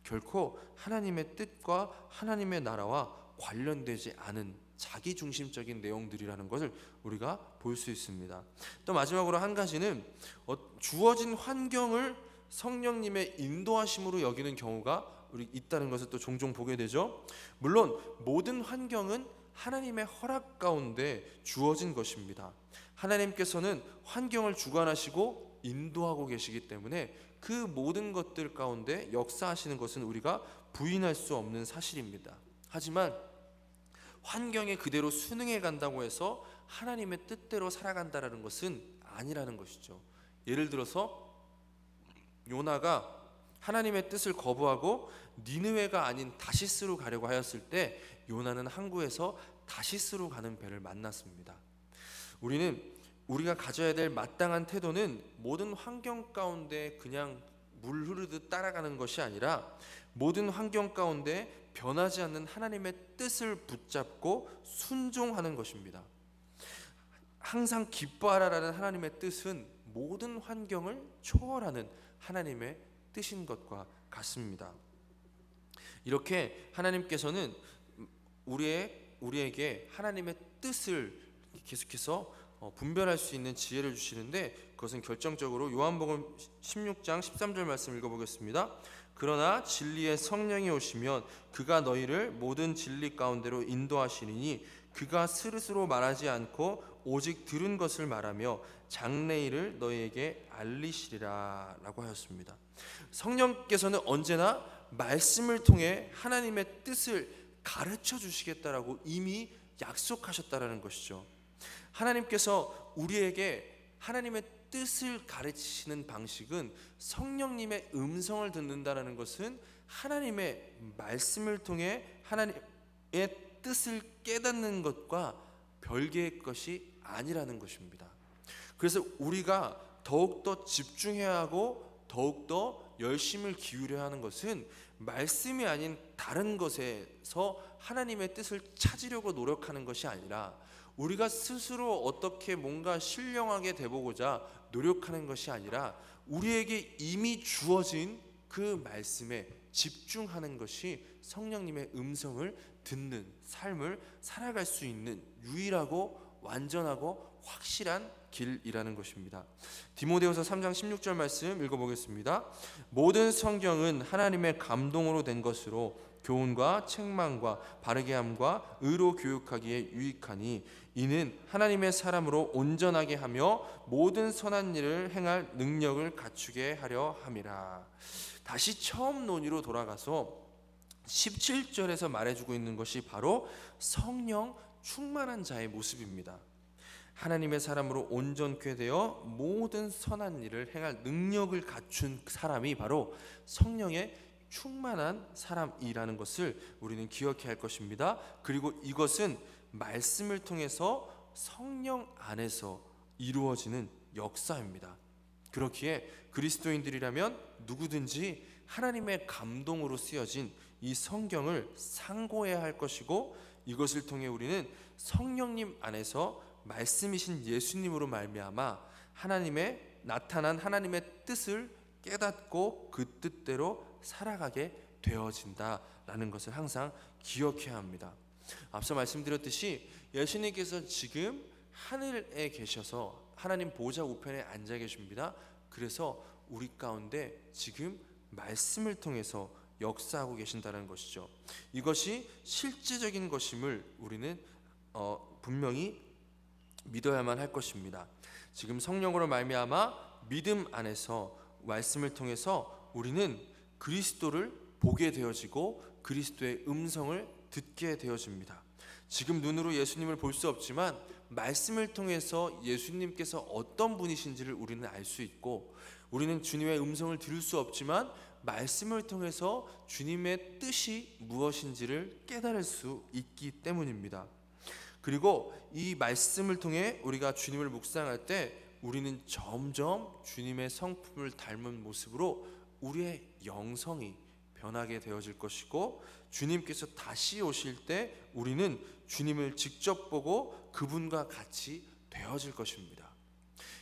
Speaker 1: 결코 하나님의 뜻과 하나님의 나라와 관련되지 않은 자기중심적인 내용들이라는 것을 우리가 볼 수 있습니다. 또 마지막으로 한 가지는 주어진 환경을 성령님의 인도하심으로 여기는 경우가 우리 있다는 것을 또 종종 보게 되죠. 물론 모든 환경은 하나님의 허락 가운데 주어진 것입니다. 하나님께서는 환경을 주관하시고 인도하고 계시기 때문에 그 모든 것들 가운데 역사하시는 것은 우리가 부인할 수 없는 사실입니다. 하지만 환경에 그대로 순응해 간다고 해서 하나님의 뜻대로 살아간다라는 것은 아니라는 것이죠. 예를 들어서 요나가 하나님의 뜻을 거부하고 니느웨가 아닌 다시스로 가려고 하였을 때 요나는 항구에서 다시스로 가는 배를 만났습니다. 우리가 가져야 될 마땅한 태도는 모든 환경 가운데 그냥 물 흐르듯 따라가는 것이 아니라 모든 환경 가운데 변하지 않는 하나님의 뜻을 붙잡고 순종하는 것입니다. 항상 기뻐하라라는 하나님의 뜻은 모든 환경을 초월하는 하나님의 뜻인 것과 같습니다. 이렇게 하나님께서는 우리에게 하나님의 뜻을 계속해서 분별할 수 있는 지혜를 주시는데, 그것은 결정적으로 요한복음 16장 13절 말씀 읽어보겠습니다. 그러나 진리의 성령이 오시면 그가 너희를 모든 진리 가운데로 인도하시리니 그가 스스로 말하지 않고 오직 들은 것을 말하며 장래일을 너희에게 알리시리라 라고 하였습니다. 성령께서는 언제나 말씀을 통해 하나님의 뜻을 가르쳐 주시겠다라고 이미 약속하셨다라는 것이죠. 하나님께서 우리에게 하나님의 뜻을 가르치시는 방식은 성령님의 음성을 듣는다는 것은 하나님의 말씀을 통해 하나님의 뜻을 깨닫는 것과 별개의 것이 아니라는 것입니다. 그래서 우리가 더욱더 집중해야 하고 더욱더 열심을 기울여야 하는 것은 말씀이 아닌 다른 것에서 하나님의 뜻을 찾으려고 노력하는 것이 아니라 우리가 스스로 어떻게 뭔가 신령하게 되보고자 노력하는 것이 아니라 우리에게 이미 주어진 그 말씀에 집중하는 것이 성령님의 음성을 듣는 삶을 살아갈 수 있는 유일하고 완전하고 확실한 길이라는 것입니다. 디모데후서 3장 16절 말씀 읽어보겠습니다. 모든 성경은 하나님의 감동으로 된 것으로 교훈과 책망과 바르게 함과 의로 교육하기에 유익하니 이는 하나님의 사람으로 온전하게 하며 모든 선한 일을 행할 능력을 갖추게 하려 함이라. 다시 처음 논의로 돌아가서 17절에서 말해주고 있는 것이 바로 성령 충만한 자의 모습입니다. 하나님의 사람으로 온전케 되어 모든 선한 일을 행할 능력을 갖춘 사람이 바로 성령의 충만한 사람이라는 것을 우리는 기억해야 할 것입니다. 그리고 이것은 말씀을 통해서 성령 안에서 이루어지는 역사입니다. 그렇기에 그리스도인들이라면 누구든지 하나님의 감동으로 쓰여진 이 성경을 상고해야 할 것이고, 이것을 통해 우리는 성령님 안에서 말씀이신 예수님으로 말미암아 하나님의 나타난 하나님의 뜻을 깨닫고 그 뜻대로 살아가게 되어진다라는 것을 항상 기억해야 합니다. 앞서 말씀드렸듯이 예수님께서 지금 하늘에 계셔서 하나님 보좌 우편에 앉아 계십니다. 그래서 우리 가운데 지금 말씀을 통해서 역사하고 계신다는 것이죠. 이것이 실제적인 것임을 우리는 분명히 믿어야만 할 것입니다. 지금 성령으로 말미암아 믿음 안에서 말씀을 통해서 우리는 그리스도를 보게 되어지고 그리스도의 음성을 듣게 되어집니다. 지금 눈으로 예수님을 볼 수 없지만 말씀을 통해서 예수님께서 어떤 분이신지를 우리는 알 수 있고, 우리는 주님의 음성을 들을 수 없지만 말씀을 통해서 주님의 뜻이 무엇인지를 깨달을 수 있기 때문입니다. 그리고 이 말씀을 통해 우리가 주님을 묵상할 때 우리는 점점 주님의 성품을 닮은 모습으로 우리의 영성이 변하게 되어질 것이고, 주님께서 다시 오실 때 우리는 주님을 직접 보고 그분과 같이 되어질 것입니다.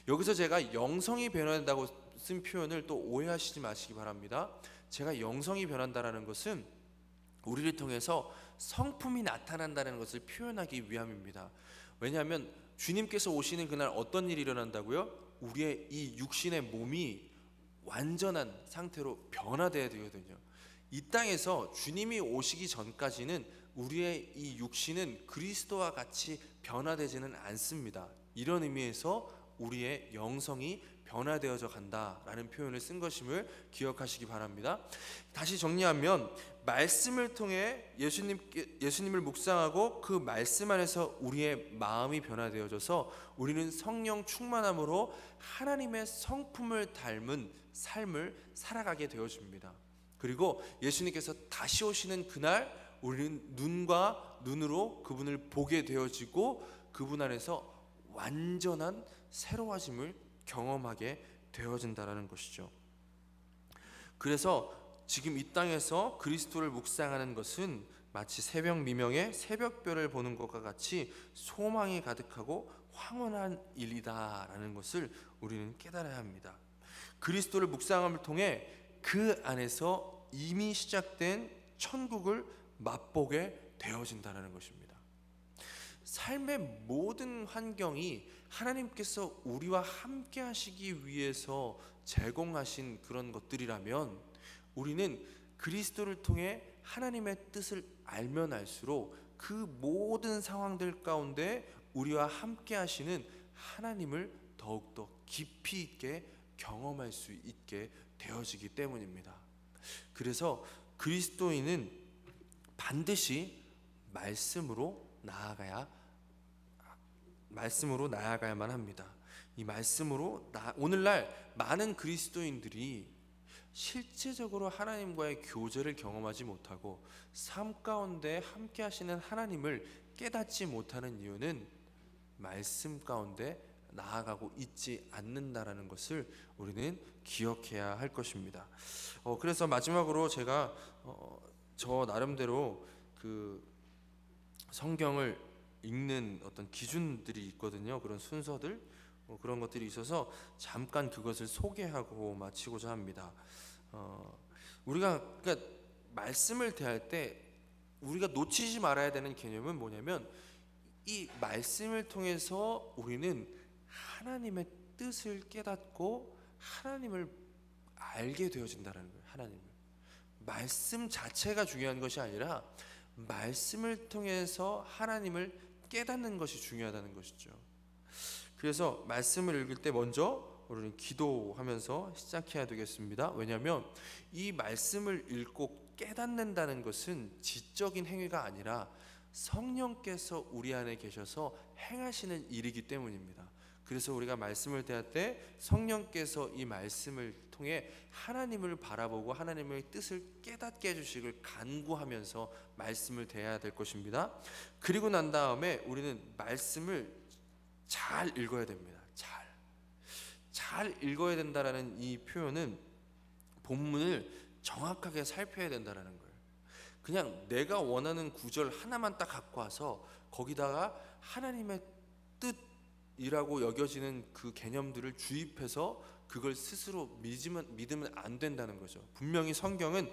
Speaker 1: 여기서 제가 영성이 변화된다고 쓴 표현을 또 오해하시지 마시기 바랍니다. 제가 영성이 변한다라는 것은 우리를 통해서 성품이 나타난다는 것을 표현하기 위함입니다. 왜냐하면 주님께서 오시는 그날 어떤 일이 일어난다고요? 우리의 이 육신의 몸이 완전한 상태로 변화되어야 되거든요. 이 땅에서 주님이 오시기 전까지는 우리의 이 육신은 그리스도와 같이 변화되지는 않습니다. 이런 의미에서 우리의 영성이 변화되어져 간다라는 표현을 쓴 것임을 기억하시기 바랍니다. 다시 정리하면 말씀을 통해 예수님을 묵상하고 그 말씀 안에서 우리의 마음이 변화되어져서 우리는 성령 충만함으로 하나님의 성품을 닮은 삶을 살아가게 되어집니다. 그리고 예수님께서 다시 오시는 그날 우리는 눈과 눈으로 그분을 보게 되어지고 그분 안에서 완전한 새로워짐을 경험하게 되어진다는 것이죠. 그래서 지금 이 땅에서 그리스도를 묵상하는 것은 마치 새벽 미명에 새벽별을 보는 것과 같이 소망이 가득하고 황홀한 일이다라는 것을 우리는 깨달아야 합니다. 그리스도를 묵상함을 통해 그 안에서 이미 시작된 천국을 맛보게 되어진다는 것입니다. 삶의 모든 환경이 하나님께서 우리와 함께 하시기 위해서 제공하신 그런 것들이라면 우리는 그리스도를 통해 하나님의 뜻을 알면 알수록 그 모든 상황들 가운데 우리와 함께 하시는 하나님을 더욱더 깊이 있게 경험할 수 있게 되어지기 때문입니다. 그래서 그리스도인은 반드시 말씀으로 나아가야만 합니다. 이 말씀으로 오늘날 많은 그리스도인들이 실제적으로 하나님과의 교제를 경험하지 못하고 삶 가운데 함께 하시는 하나님을 깨닫지 못하는 이유는 말씀 가운데 나아가고 있지 않는다라는 것을 우리는 기억해야 할 것입니다. 그래서 마지막으로 제가 저 나름대로 그 성경을 읽는 어떤 기준들이 있거든요. 그런 순서들, 그런 것들이 있어서 잠깐 그것을 소개하고 마치고자 합니다. 우리가 그러니까 말씀을 대할 때 우리가 놓치지 말아야 되는 개념은 뭐냐면 이 말씀을 통해서 우리는 하나님의 뜻을 깨닫고 하나님을 알게 되어진다는 거예요. 하나님을. 말씀 자체가 중요한 것이 아니라 말씀을 통해서 하나님을 깨닫는 것이 중요하다는 것이죠. 그래서 말씀을 읽을 때 먼저 우리는 기도하면서 시작해야 되겠습니다. 왜냐하면 이 말씀을 읽고 깨닫는다는 것은 지적인 행위가 아니라 성령께서 우리 안에 계셔서 행하시는 일이기 때문입니다. 그래서 우리가 말씀을 대할 때 성령께서 이 말씀을 통해 하나님을 바라보고 하나님의 뜻을 깨닫게 해주시길 간구하면서 말씀을 대해야 될 것입니다. 그리고 난 다음에 우리는 말씀을 잘 읽어야 됩니다. 잘 읽어야 된다라는 이 표현은 본문을 정확하게 살펴야 된다는 거예요. 그냥 내가 원하는 구절 하나만 딱 갖고 와서 거기다가 하나님의 뜻이라고 여겨지는 그 개념들을 주입해서 그걸 스스로 믿으면 안 된다는 거죠. 분명히 성경은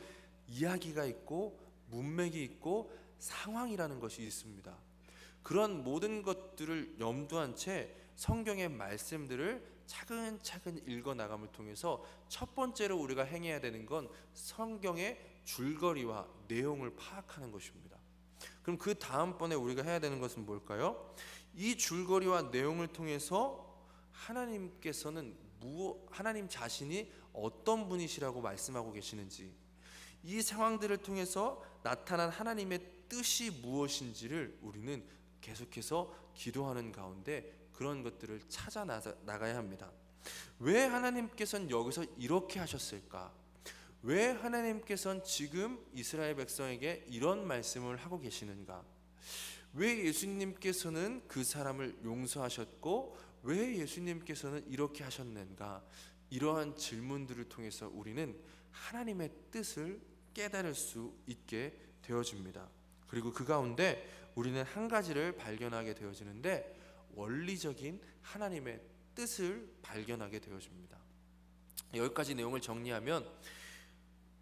Speaker 1: 이야기가 있고 문맥이 있고 상황이라는 것이 있습니다. 그런 모든 것들을 염두한 채 성경의 말씀들을 차근차근 읽어 나감을 통해서 첫 번째로 우리가 행해야 되는 건 성경의 줄거리와 내용을 파악하는 것입니다. 그럼 그 다음번에 우리가 해야 되는 것은 뭘까요? 이 줄거리와 내용을 통해서 하나님께서는 하나님 자신이 어떤 분이시라고 말씀하고 계시는지, 이 상황들을 통해서 나타난 하나님의 뜻이 무엇인지를 우리는 계속해서 기도하는 가운데 그런 것들을 찾아 나가야 합니다. 왜 하나님께서는 여기서 이렇게 하셨을까? 왜 하나님께서는 지금 이스라엘 백성에게 이런 말씀을 하고 계시는가? 왜 예수님께서는 그 사람을 용서하셨고 왜 예수님께서는 이렇게 하셨는가? 이러한 질문들을 통해서 우리는 하나님의 뜻을 깨달을 수 있게 되어집니다. 그리고 그 가운데 우리는 한 가지를 발견하게 되어지는데 원리적인 하나님의 뜻을 발견하게 되어집니다. 여기까지 내용을 정리하면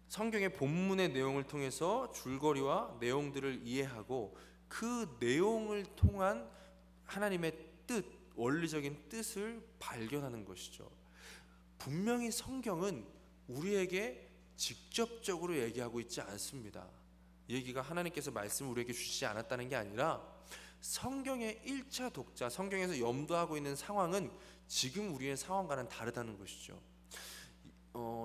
Speaker 1: 성경의 본문의 내용을 통해서 줄거리와 내용들을 이해하고 그 내용을 통한 하나님의 뜻, 원리적인 뜻을 발견하는 것이죠. 분명히 성경은 우리에게 직접적으로 얘기하고 있지 않습니다. 얘기가 하나님께서 말씀을 우리에게 주시지 않았다는 게 아니라 성경의 1차 독자, 성경에서 염두하고 있는 상황은 지금 우리의 상황과는 다르다는 것이죠.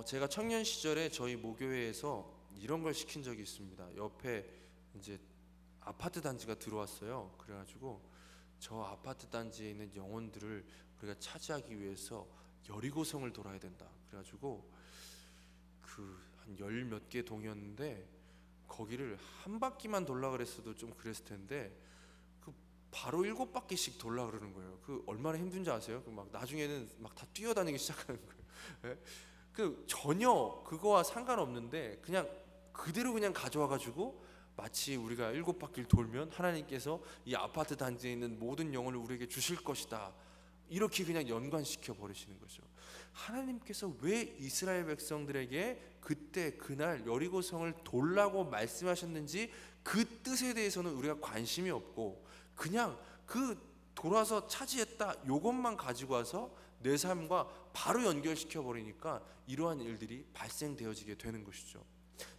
Speaker 1: 제가 청년 시절에 저희 모교회에서 이런 걸 시킨 적이 있습니다. 옆에 이제 아파트 단지가 들어왔어요. 그래가지고 저 아파트 단지에 있는 영혼들을 우리가 차지하기 위해서 여리고성을 돌아야 된다. 그래가지고 그 한 열 몇 개 동이었는데 거기를 한 바퀴만 돌라 그랬어도 좀 그랬을 텐데 그 바로 7바퀴씩 돌라 그러는 거예요. 그 얼마나 힘든지 아세요? 그 막 나중에는 막 다 뛰어다니기 시작하는 거예요. 예? 그 전혀 그거와 상관없는데 그냥 그대로 그냥 가져와가지고 마치 우리가 7바퀴를 돌면 하나님께서 이 아파트 단지에 있는 모든 영혼을 우리에게 주실 것이다, 이렇게 그냥 연관시켜 버리시는 거죠. 하나님께서 왜 이스라엘 백성들에게 그때 그날 여리고성을 돌라고 말씀하셨는지 그 뜻에 대해서는 우리가 관심이 없고 그냥 그 돌아서 차지했다 요것만 가지고 와서 내 삶과 바로 연결시켜 버리니까 이러한 일들이 발생되어지게 되는 것이죠.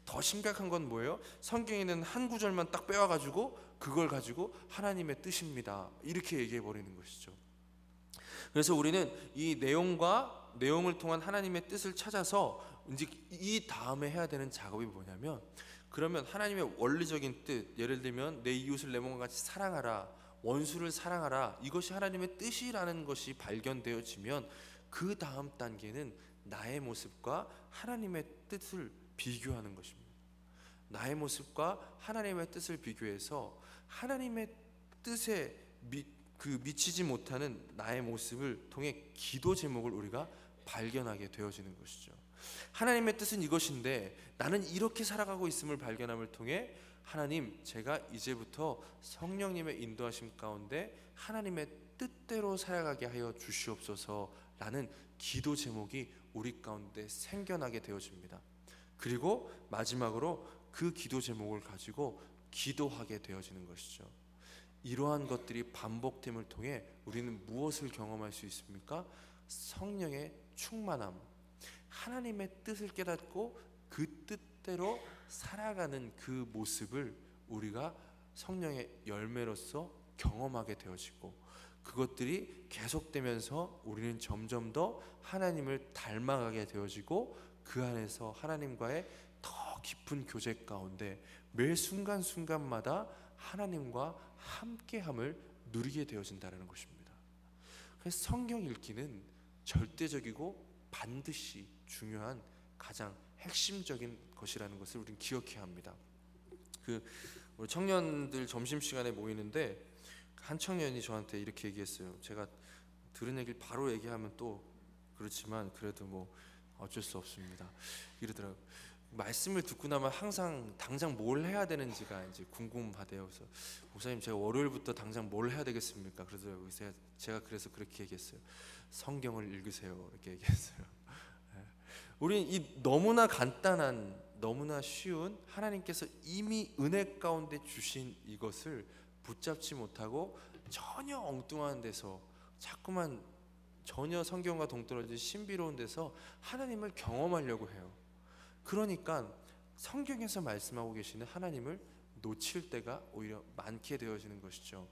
Speaker 1: 더 심각한 건 뭐예요? 성경에 있는 한 구절만 딱 빼와가지고 그걸 가지고 하나님의 뜻입니다 이렇게 얘기해 버리는 것이죠. 그래서 우리는 이 내용을 통한 하나님의 뜻을 찾아서 이제 이 다음에 해야 되는 작업이 뭐냐면, 그러면 하나님의 원리적인 뜻, 예를 들면 내 이웃을 내 몸과 같이 사랑하라, 원수를 사랑하라, 이것이 하나님의 뜻이라는 것이 발견되어지면 그 다음 단계는 나의 모습과 하나님의 뜻을 비교하는 것입니다. 나의 모습과 하나님의 뜻을 비교해서 하나님의 뜻에 미치지 못하는 나의 모습을 통해 기도 제목을 우리가 발견하게 되어지는 것이죠. 하나님의 뜻은 이것인데 나는 이렇게 살아가고 있음을 발견함을 통해 하나님, 제가 이제부터 성령님의 인도하심 가운데 하나님의 뜻대로 살아가게 하여 주시옵소서라는 기도 제목이 우리 가운데 생겨나게 되어집니다. 그리고 마지막으로 그 기도 제목을 가지고 기도하게 되어지는 것이죠. 이러한 것들이 반복됨을 통해 우리는 무엇을 경험할 수 있습니까? 성령의 충만함, 하나님의 뜻을 깨닫고 그 뜻대로 살아가는 그 모습을 우리가 성령의 열매로서 경험하게 되어지고, 그것들이 계속되면서 우리는 점점 더 하나님을 닮아가게 되어지고 그 안에서 하나님과의 더 깊은 교제 가운데 매 순간순간마다 하나님과 함께함을 누리게 되어진다는 것입니다. 그래서 성경 읽기는 절대적이고 반드시 중요한 가장 핵심적인 것이라는 것을 우리는 기억해야 합니다. 우리 청년들 점심시간에 모이는데 한 청년이 저한테 이렇게 얘기했어요. 제가 들은 얘기를 바로 얘기하면 또 그렇지만 그래도 뭐 어쩔 수 없습니다. 이러더라고요. 말씀을 듣고 나면 항상 당장 뭘 해야 되는지가 이제 궁금하대요. 그래서 목사님, 제가 월요일부터 당장 뭘 해야 되겠습니까? 그러더라고요. 제가 그래서 그렇게 얘기했어요. 성경을 읽으세요. 이렇게 얘기했어요. 우리는 이 너무나 간단한, 너무나 쉬운 하나님께서 이미 은혜 가운데 주신 이것을 붙잡지 못하고 전혀 엉뚱한 데서 자꾸만 전혀 성경과 동떨어진 신비로운 데서 하나님을 경험하려고 해요. 그러니까 성경에서 말씀하고 계시는 하나님을 놓칠 때가 오히려 많게 되어지는 것이죠.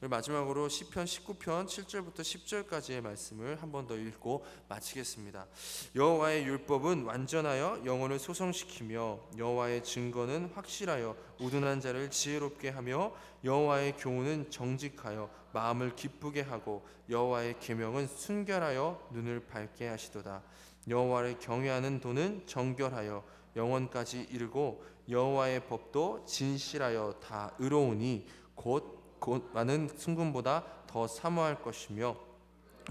Speaker 1: 마지막으로 시편 19편 7절부터 10절까지의 말씀을 한 번 더 읽고 마치겠습니다. 여호와의 율법은 완전하여 영혼을 소성시키며 여호와의 증거는 확실하여 우둔한 자를 지혜롭게 하며 여호와의 교훈은 정직하여 마음을 기쁘게 하고 여호와의 계명은 순결하여 눈을 밝게 하시도다. 여호와를 경외하는 도는 정결하여 영원까지 이르고 여호와의 법도 진실하여 다 의로우니 곧 많은 순금보다 더 사모할 것이며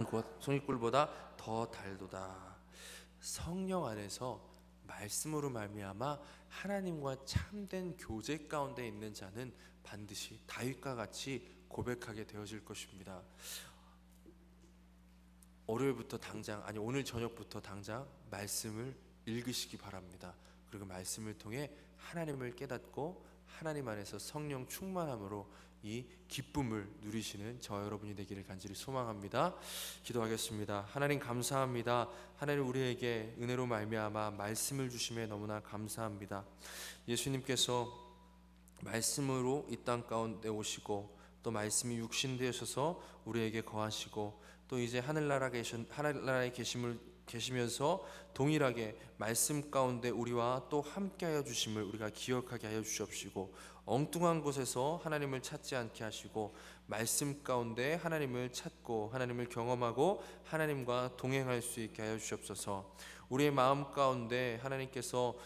Speaker 1: 곧 송이꿀보다 더 달도다. 성령 안에서 말씀으로 말미암아 하나님과 참된 교제 가운데 있는 자는 반드시 다윗과 같이 고백하게 되어질 것입니다. 월요일부터 당장, 아니 오늘 저녁부터 당장 말씀을 읽으시기 바랍니다. 그리고 말씀을 통해 하나님을 깨닫고 하나님 안에서 성령 충만함으로 이 기쁨을 누리시는 저 여러분이 되기를 간절히 소망합니다. 기도하겠습니다. 하나님 감사합니다. 하나님 우리에게 은혜로 말미암아 말씀을 주심에 너무나 감사합니다. 예수님께서 말씀으로 이 땅 가운데 오시고 또 말씀이 육신 되셔서 우리에게 거하시고 또 이제 하늘나라에 계시면서 동일하게 말씀 가운데 우리와 또 함께하여 주심을 우리가 기억하게 하여 주시옵시고, 엉뚱한 곳에서 하나님을 찾지 않게 하시고 말씀 가운데 하나님을 찾고 하나님을 경험하고 하나님과 동행할 수 있게 하여 주시옵소서. 우리의 마음 가운데 하나님께서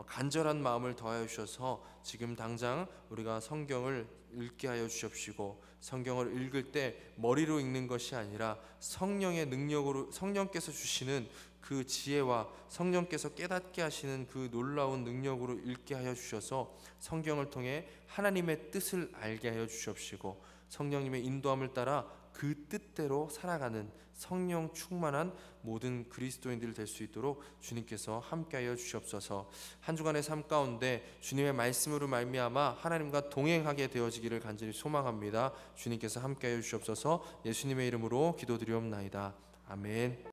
Speaker 1: 간절한 마음을 더하여 주셔서 지금 당장 우리가 성경을 읽게 하여 주십시고, 성경을 읽을 때 머리로 읽는 것이 아니라 성령의 능력으로, 성령께서 주시는 그 지혜와 성령께서 깨닫게 하시는 그 놀라운 능력으로 읽게 하여 주셔서 성경을 통해 하나님의 뜻을 알게 하여 주십시고, 성령님의 인도함을 따라 그 뜻대로 살아가는 성령 충만한 모든 그리스도인들 될 수 있도록 주님께서 함께하여 주시옵소서. 한 주간의 삶 가운데 주님의 말씀으로 말미암아 하나님과 동행하게 되어지기를 간절히 소망합니다. 주님께서 함께하여 주시옵소서. 예수님의 이름으로 기도드리옵나이다. 아멘.